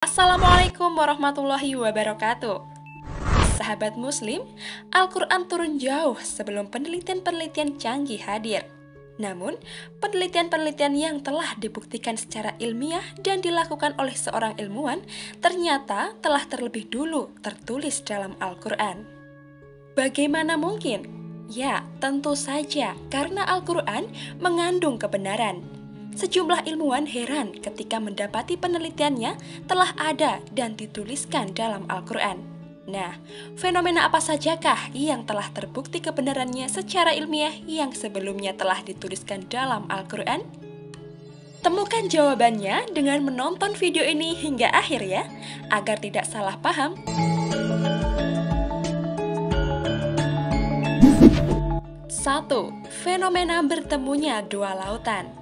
Assalamualaikum warahmatullahi wabarakatuh. Sahabat Muslim, Al-Quran turun jauh sebelum penelitian-penelitian canggih hadir. Namun, penelitian-penelitian yang telah dibuktikan secara ilmiah dan dilakukan oleh seorang ilmuwan ternyata telah terlebih dulu tertulis dalam Al-Quran. Bagaimana mungkin? Ya, tentu saja karena Al-Quran mengandung kebenaran. Sejumlah ilmuwan heran ketika mendapati penelitiannya telah ada dan dituliskan dalam Al-Quran. Nah, fenomena apa sajakah yang telah terbukti kebenarannya secara ilmiah yang sebelumnya telah dituliskan dalam Al-Quran? Temukan jawabannya dengan menonton video ini hingga akhir ya, agar tidak salah paham. 1. Fenomena bertemunya dua lautan.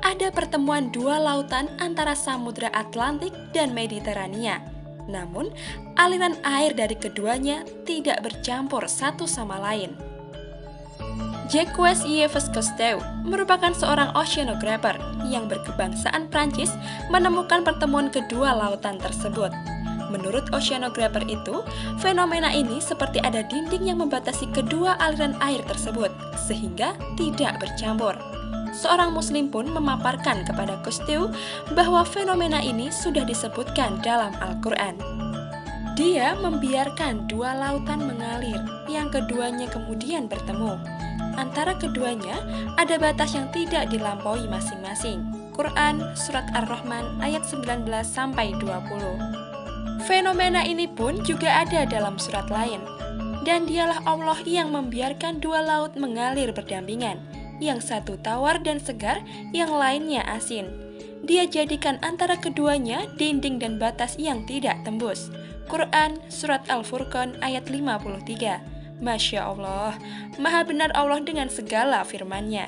Ada pertemuan dua lautan antara Samudra Atlantik dan Mediterania. Namun, aliran air dari keduanya tidak bercampur satu sama lain. Jacques-Yves Cousteau merupakan seorang oceanographer yang berkebangsaan Prancis menemukan pertemuan kedua lautan tersebut. Menurut oceanographer itu, fenomena ini seperti ada dinding yang membatasi kedua aliran air tersebut, sehingga tidak bercampur. Seorang muslim pun memaparkan kepada Cousteau bahwa fenomena ini sudah disebutkan dalam Al-Quran. Dia membiarkan dua lautan mengalir, yang keduanya kemudian bertemu. Antara keduanya ada batas yang tidak dilampaui masing-masing. Quran Surat Ar-Rahman ayat 19-20. Fenomena ini pun juga ada dalam surat lain. Dan dialah Allah yang membiarkan dua laut mengalir berdampingan, yang satu tawar dan segar, yang lainnya asin. Dia jadikan antara keduanya dinding dan batas yang tidak tembus. Quran Surat Al-Furqan ayat 53. Masya Allah, maha benar Allah dengan segala firman-Nya.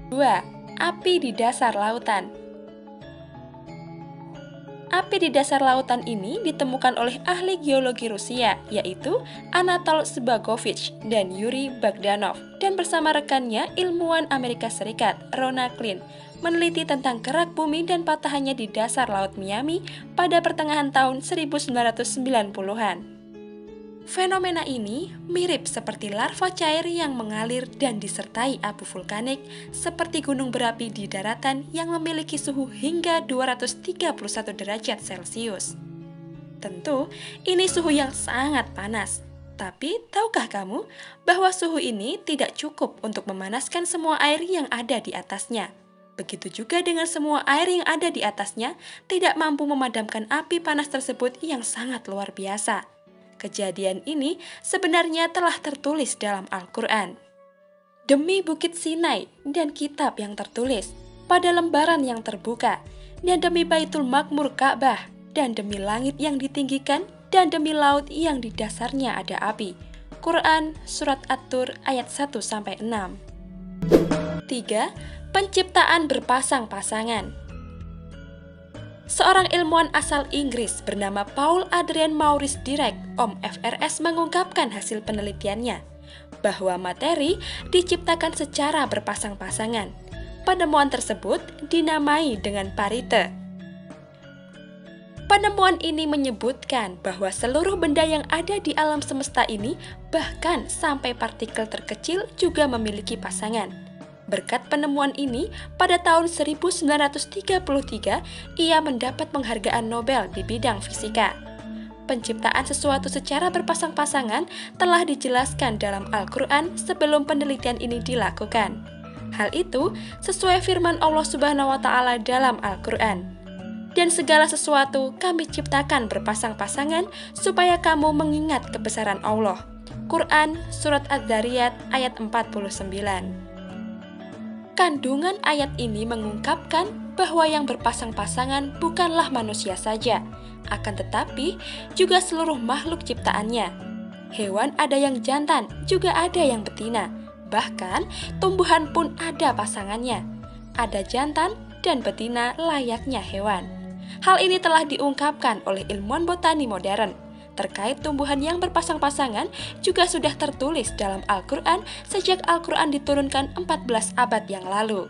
2. Api di dasar lautan. Api di dasar lautan ini ditemukan oleh ahli geologi Rusia, yaitu Anatol Zbagovich dan Yuri Bogdanov, dan bersama rekannya ilmuwan Amerika Serikat, Rona Klein, meneliti tentang kerak bumi dan patahannya di dasar Laut Miami pada pertengahan tahun 1990-an. Fenomena ini mirip seperti larva cair yang mengalir dan disertai abu vulkanik seperti gunung berapi di daratan yang memiliki suhu hingga 231 derajat Celcius. Tentu, ini suhu yang sangat panas. Tapi, tahukah kamu bahwa suhu ini tidak cukup untuk memanaskan semua air yang ada di atasnya? Begitu juga dengan semua air yang ada di atasnya tidak mampu memadamkan api panas tersebut yang sangat luar biasa. Kejadian ini sebenarnya telah tertulis dalam Al-Quran. Demi Bukit Sinai dan kitab yang tertulis pada lembaran yang terbuka, dan demi Baitul Makmur Ka'bah, dan demi langit yang ditinggikan, dan demi laut yang di dasarnya ada api. Quran Surat At-Tur ayat 1-6. 3. Penciptaan berpasang-pasangan. Seorang ilmuwan asal Inggris bernama Paul Adrian Maurice Dirac, OM-FRS, mengungkapkan hasil penelitiannya bahwa materi diciptakan secara berpasang-pasangan. Penemuan tersebut dinamai dengan parite. Penemuan ini menyebutkan bahwa seluruh benda yang ada di alam semesta ini, bahkan sampai partikel terkecil, juga memiliki pasangan. Berkat penemuan ini, pada tahun 1933, ia mendapat penghargaan Nobel di bidang fisika. Penciptaan sesuatu secara berpasang-pasangan telah dijelaskan dalam Al-Quran sebelum penelitian ini dilakukan. Hal itu sesuai firman Allah Subhanahu wa Ta'ala dalam Al-Quran. Dan segala sesuatu kami ciptakan berpasang-pasangan supaya kamu mengingat kebesaran Allah. Quran Surat Adz-Dzariyat ayat 49. Kandungan ayat ini mengungkapkan bahwa yang berpasang-pasangan bukanlah manusia saja, akan tetapi juga seluruh makhluk ciptaannya. Hewan ada yang jantan, juga ada yang betina. Bahkan tumbuhan pun ada pasangannya. Ada jantan dan betina layaknya hewan. Hal ini telah diungkapkan oleh ilmuwan botani modern. Terkait tumbuhan yang berpasang-pasangan juga sudah tertulis dalam Al-Quran sejak Al-Quran diturunkan 14 abad yang lalu.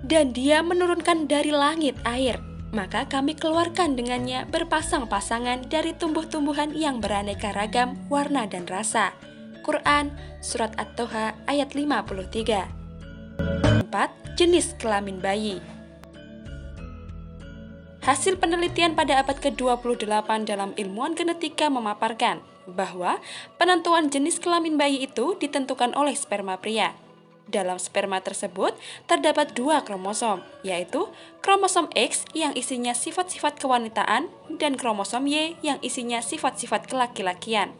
Dan Dia menurunkan dari langit air, maka kami keluarkan dengannya berpasang-pasangan dari tumbuh-tumbuhan yang beraneka ragam, warna dan rasa. Quran, Surat At-Toha ayat 53. 4. Jenis kelamin bayi. Hasil penelitian pada abad ke-28 dalam ilmuwan genetika memaparkan bahwa penentuan jenis kelamin bayi itu ditentukan oleh sperma pria. Dalam sperma tersebut terdapat 2 kromosom, yaitu kromosom X yang isinya sifat-sifat kewanitaan dan kromosom Y yang isinya sifat-sifat kelaki-lakian.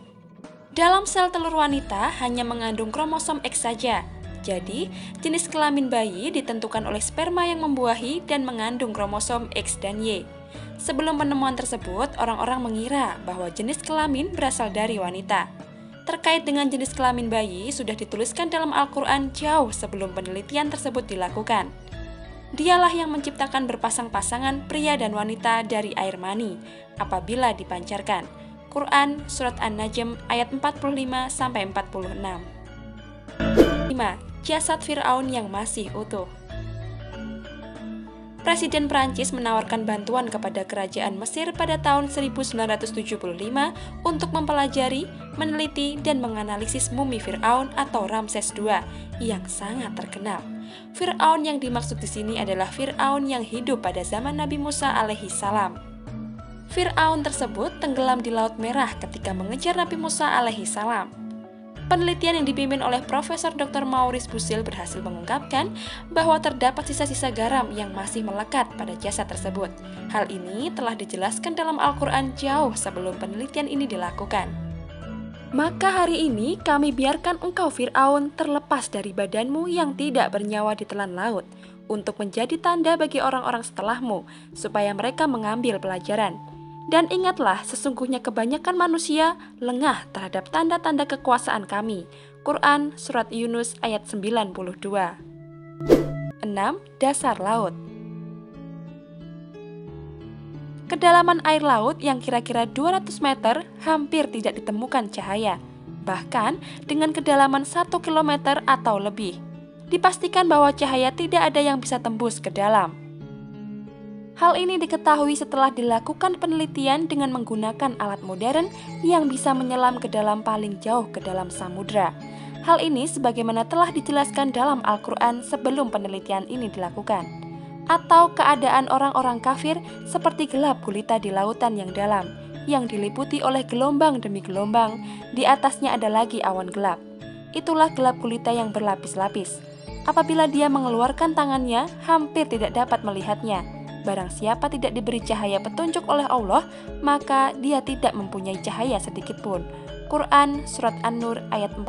Dalam sel telur wanita hanya mengandung kromosom X saja. Jadi, jenis kelamin bayi ditentukan oleh sperma yang membuahi dan mengandung kromosom X dan Y. Sebelum penemuan tersebut, orang-orang mengira bahwa jenis kelamin berasal dari wanita. Terkait dengan jenis kelamin bayi sudah dituliskan dalam Al-Quran jauh sebelum penelitian tersebut dilakukan. Dialah yang menciptakan berpasang-pasangan pria dan wanita dari air mani apabila dipancarkan. Quran Surat An-Najm ayat 45-46. 5. Jasad Fir'aun yang masih utuh. Presiden Prancis menawarkan bantuan kepada kerajaan Mesir pada tahun 1975 untuk mempelajari, meneliti, dan menganalisis mumi Fir'aun atau Ramses II yang sangat terkenal. Fir'aun yang dimaksud di sini adalah Fir'aun yang hidup pada zaman Nabi Musa alaihi salam. Fir'aun tersebut tenggelam di Laut Merah ketika mengejar Nabi Musa alaihi salam. Penelitian yang dipimpin oleh Profesor Dr. Maurice Busil berhasil mengungkapkan bahwa terdapat sisa-sisa garam yang masih melekat pada jasad tersebut. Hal ini telah dijelaskan dalam Al-Quran jauh sebelum penelitian ini dilakukan. Maka hari ini kami biarkan engkau Fir'aun terlepas dari badanmu yang tidak bernyawa di telan laut, untuk menjadi tanda bagi orang-orang setelahmu, supaya mereka mengambil pelajaran. Dan ingatlah, sesungguhnya kebanyakan manusia lengah terhadap tanda-tanda kekuasaan kami. Quran Surat Yunus ayat 92. 6. Dasar laut. Kedalaman air laut yang kira-kira 200 meter hampir tidak ditemukan cahaya. Bahkan dengan kedalaman 1 km atau lebih. Dipastikan bahwa cahaya tidak ada yang bisa tembus ke dalam. Hal ini diketahui setelah dilakukan penelitian dengan menggunakan alat modern yang bisa menyelam ke dalam paling jauh ke dalam samudra. Hal ini sebagaimana telah dijelaskan dalam Al-Quran sebelum penelitian ini dilakukan. Atau keadaan orang-orang kafir seperti gelap gulita di lautan yang dalam, yang diliputi oleh gelombang demi gelombang, di atasnya ada lagi awan gelap. Itulah gelap gulita yang berlapis-lapis. Apabila dia mengeluarkan tangannya, hampir tidak dapat melihatnya. Barang siapa tidak diberi cahaya petunjuk oleh Allah, maka dia tidak mempunyai cahaya sedikitpun. Quran Surat An-Nur ayat 40.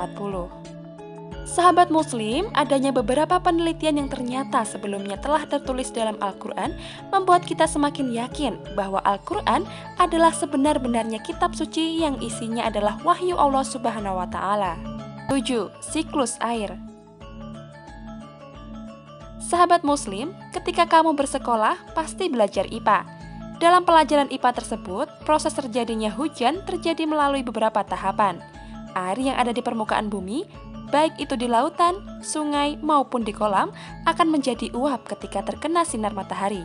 Sahabat muslim, adanya beberapa penelitian yang ternyata sebelumnya telah tertulis dalam Al-Quran membuat kita semakin yakin bahwa Al-Quran adalah sebenar-benarnya kitab suci yang isinya adalah wahyu Allah Subhanahu wa Ta'ala. 7. Siklus air. Sahabat muslim, ketika kamu bersekolah, pasti belajar IPA. Dalam pelajaran IPA tersebut, proses terjadinya hujan terjadi melalui beberapa tahapan. Air yang ada di permukaan bumi, baik itu di lautan, sungai, maupun di kolam, akan menjadi uap ketika terkena sinar matahari.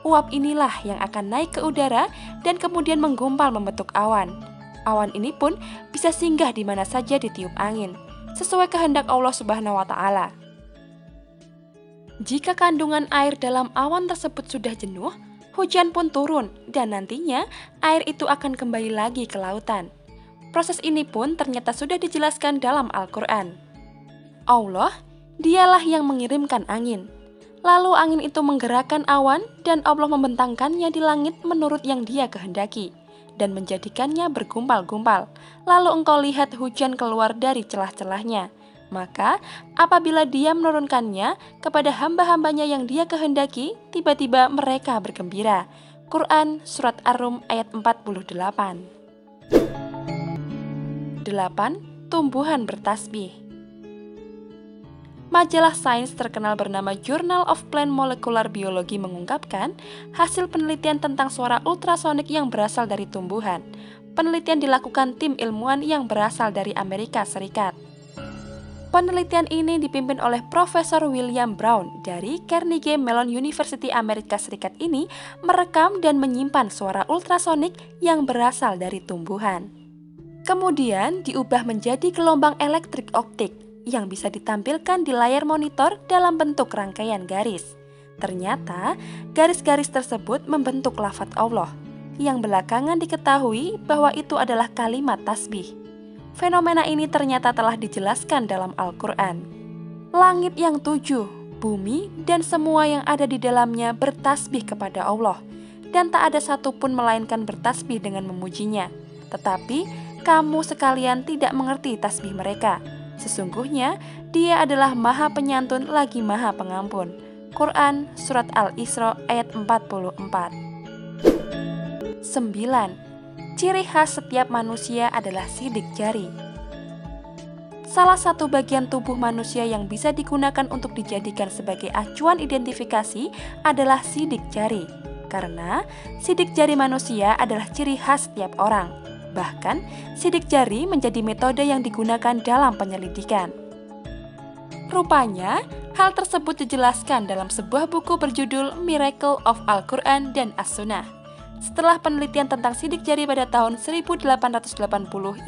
Uap inilah yang akan naik ke udara dan kemudian menggumpal membentuk awan. Awan ini pun bisa singgah di mana saja ditiup angin, sesuai kehendak Allah Subhanahu wa Ta'ala. Jika kandungan air dalam awan tersebut sudah jenuh, hujan pun turun dan nantinya air itu akan kembali lagi ke lautan. Proses ini pun ternyata sudah dijelaskan dalam Al-Quran. Allah, dialah yang mengirimkan angin. Lalu angin itu menggerakkan awan dan Allah membentangkannya di langit menurut yang dia kehendaki dan menjadikannya bergumpal-gumpal. Lalu engkau lihat hujan keluar dari celah-celahnya. Maka apabila dia menurunkannya kepada hamba-hambanya yang dia kehendaki, tiba-tiba mereka bergembira. Quran Surat Ar-Rum ayat 48. 8. Tumbuhan bertasbih. Majalah sains terkenal bernama Journal of Plant Molecular Biology mengungkapkan hasil penelitian tentang suara ultrasonik yang berasal dari tumbuhan. Penelitian dilakukan tim ilmuwan yang berasal dari Amerika Serikat. Penelitian ini dipimpin oleh Profesor William Brown dari Carnegie Mellon University Amerika Serikat ini merekam dan menyimpan suara ultrasonik yang berasal dari tumbuhan. Kemudian diubah menjadi gelombang elektrik optik yang bisa ditampilkan di layar monitor dalam bentuk rangkaian garis. Ternyata, garis-garis tersebut membentuk lafaz Allah, yang belakangan diketahui bahwa itu adalah kalimat tasbih. Fenomena ini ternyata telah dijelaskan dalam Al-Quran. Langit yang 7, bumi, dan semua yang ada di dalamnya bertasbih kepada Allah, dan tak ada satupun melainkan bertasbih dengan memujinya. Tetapi, kamu sekalian tidak mengerti tasbih mereka. Sesungguhnya, Dia adalah Maha Penyantun lagi Maha Pengampun. Quran Surat Al-Isra ayat 44. 9. Ciri khas setiap manusia adalah sidik jari. Salah satu bagian tubuh manusia yang bisa digunakan untuk dijadikan sebagai acuan identifikasi adalah sidik jari. Karena sidik jari manusia adalah ciri khas setiap orang. Bahkan, sidik jari menjadi metode yang digunakan dalam penyelidikan. Rupanya, hal tersebut dijelaskan dalam sebuah buku berjudul Miracle of Al-Quran dan As-Sunnah. Setelah penelitian tentang sidik jari pada tahun 1880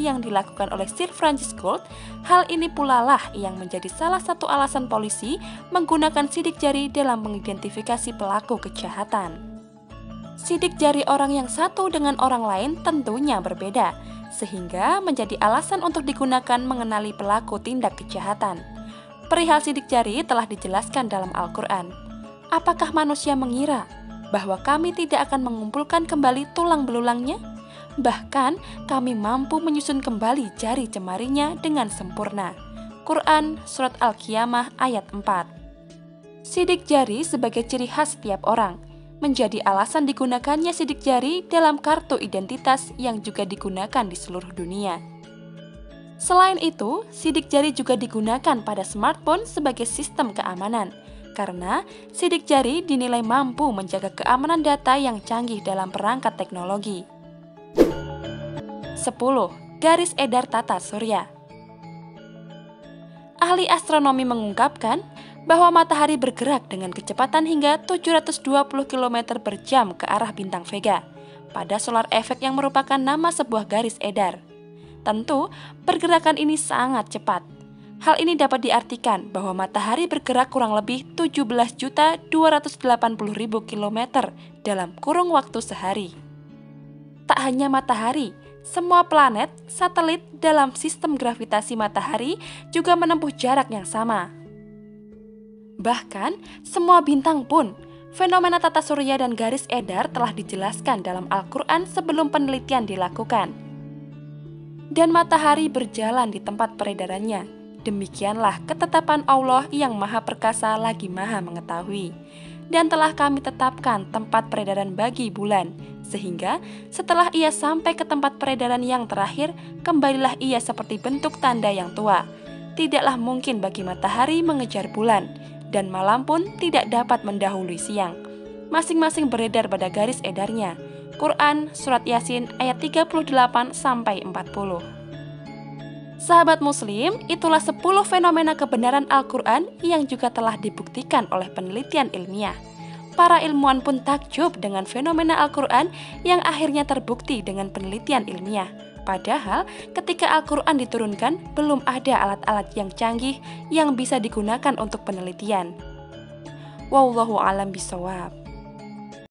yang dilakukan oleh Sir Francis Gould, hal ini pula lah yang menjadi salah satu alasan polisi menggunakan sidik jari dalam mengidentifikasi pelaku kejahatan. Sidik jari orang yang satu dengan orang lain tentunya berbeda, sehingga menjadi alasan untuk digunakan mengenali pelaku tindak kejahatan. Perihal sidik jari telah dijelaskan dalam Al-Quran. Apakah manusia mengira bahwa kami tidak akan mengumpulkan kembali tulang belulangnya? Bahkan kami mampu menyusun kembali jari jemarinya dengan sempurna. Quran Surat Al-Qiyamah ayat 4. Sidik jari sebagai ciri khas setiap orang menjadi alasan digunakannya sidik jari dalam kartu identitas yang juga digunakan di seluruh dunia. Selain itu, sidik jari juga digunakan pada smartphone sebagai sistem keamanan. Karena sidik jari dinilai mampu menjaga keamanan data yang canggih dalam perangkat teknologi. 10. Garis edar tata surya. Ahli astronomi mengungkapkan bahwa matahari bergerak dengan kecepatan hingga 720 km per jam ke arah bintang Vega pada solar effect yang merupakan nama sebuah garis edar. Tentu, pergerakan ini sangat cepat. Hal ini dapat diartikan bahwa matahari bergerak kurang lebih 17.280.000 km dalam kurung waktu sehari. Tak hanya matahari, semua planet, satelit dalam sistem gravitasi matahari juga menempuh jarak yang sama. Bahkan, semua bintang pun, fenomena tata surya dan garis edar telah dijelaskan dalam Al-Quran sebelum penelitian dilakukan. Dan matahari berjalan di tempat peredarannya. Demikianlah ketetapan Allah yang Maha Perkasa lagi Maha Mengetahui. Dan telah kami tetapkan tempat peredaran bagi bulan, sehingga setelah ia sampai ke tempat peredaran yang terakhir, kembalilah ia seperti bentuk tanda yang tua. Tidaklah mungkin bagi matahari mengejar bulan, dan malam pun tidak dapat mendahului siang. Masing-masing beredar pada garis edarnya. Quran Surat Yasin ayat 38-40. Sahabat muslim, itulah 10 fenomena kebenaran Al-Quran yang juga telah dibuktikan oleh penelitian ilmiah. Para ilmuwan pun takjub dengan fenomena Al-Quran yang akhirnya terbukti dengan penelitian ilmiah. Padahal ketika Al-Quran diturunkan, belum ada alat-alat yang canggih yang bisa digunakan untuk penelitian. Wallahu a'lam bishawab.